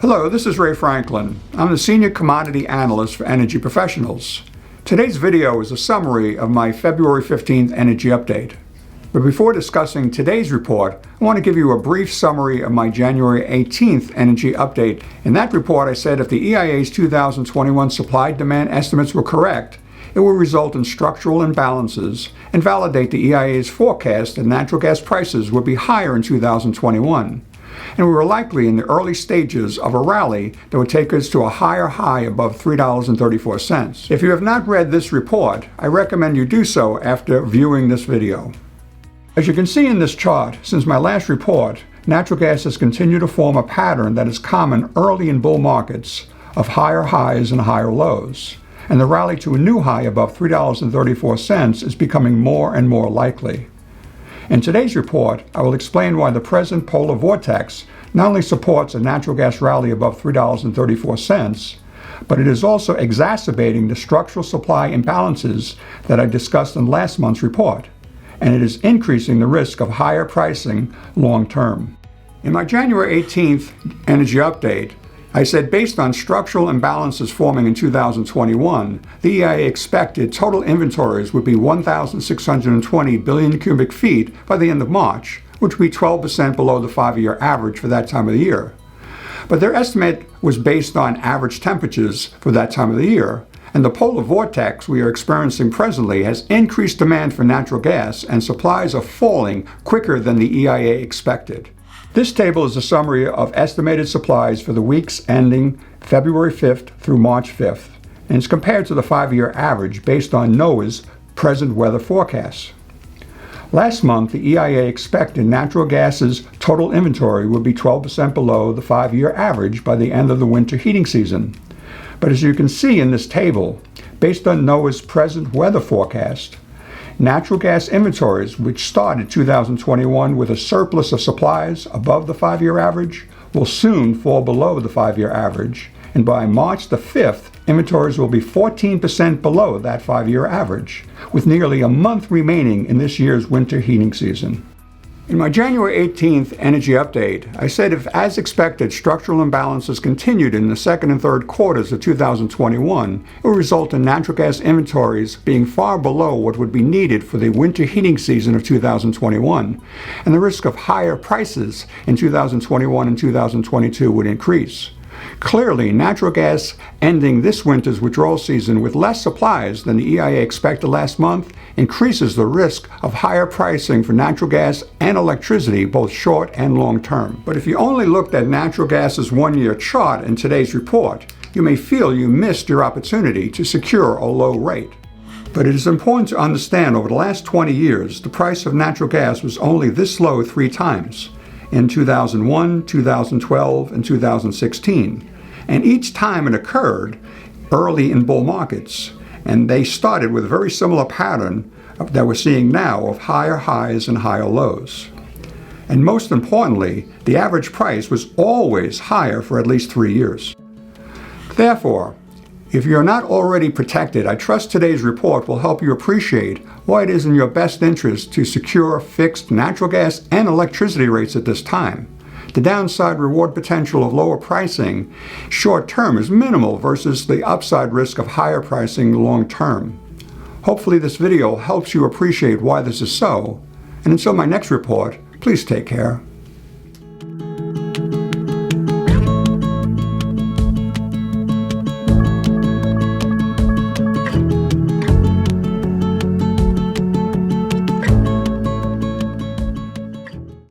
Hello, this is Ray Franklin. I'm the Senior Commodity Analyst for Energy Professionals. Today's video is a summary of my February 15th energy update. But before discussing today's report, I want to give you a brief summary of my January 18th energy update. In that report, I said if the EIA's 2021 supply-demand estimates were correct, it will result in structural imbalances and validate the EIA's forecast that natural gas prices would be higher in 2021. And we were likely in the early stages of a rally that would take us to a higher high above $3.34. If you have not read this report, I recommend you do so after viewing this video. As you can see in this chart, since my last report, natural gas has continued to form a pattern that is common early in bull markets of higher highs and higher lows. And the rally to a new high above $3.34 is becoming more and more likely. In today's report, I will explain why the present polar vortex not only supports a natural gas rally above $3.34, but it is also exacerbating the structural supply imbalances that I discussed in last month's report, and it is increasing the risk of higher pricing long term. In my January 18th energy update, I said based on structural imbalances forming in 2021, the EIA expected total inventories would be 1,620 billion cubic feet by the end of March, which would be 12% below the 5-year average for that time of the year. But their estimate was based on average temperatures for that time of the year, and the polar vortex we are experiencing presently has increased demand for natural gas, and supplies are falling quicker than the EIA expected. This table is a summary of estimated supplies for the weeks ending February 5th through March 5th, and it's compared to the 5-year average based on NOAA's present weather forecasts. Last month, the EIA expected natural gas's total inventory would be 12% below the 5-year average by the end of the winter heating season. But as you can see in this table, based on NOAA's present weather forecast, natural gas inventories, which started 2021 with a surplus of supplies above the 5-year average, will soon fall below the 5-year average, and by March the 5th, inventories will be 14% below that 5-year average, with nearly a month remaining in this year's winter heating season. In my January 18th energy update, I said if, as expected, structural imbalances continued in the second and third quarters of 2021, it would result in natural gas inventories being far below what would be needed for the winter heating season of 2021, and the risk of higher prices in 2021 and 2022 would increase. Clearly, natural gas ending this winter's withdrawal season with less supplies than the EIA expected last month increases the risk of higher pricing for natural gas and electricity, both short and long term. But if you only looked at natural gas's 1-year chart in today's report, you may feel you missed your opportunity to secure a low rate. But it is important to understand over the last 20 years, the price of natural gas was only this low 3 times. In 2001, 2012, and 2016. And each time it occurred early in bull markets, and they started with a very similar pattern that we're seeing now of higher highs and higher lows. And most importantly, the average price was always higher for at least 3 years. Therefore, if you're not already protected, I trust today's report will help you appreciate why it is in your best interest to secure fixed natural gas and electricity rates at this time. The downside reward potential of lower pricing short term is minimal versus the upside risk of higher pricing long term. Hopefully this video helps you appreciate why this is so, and until my next report, please take care.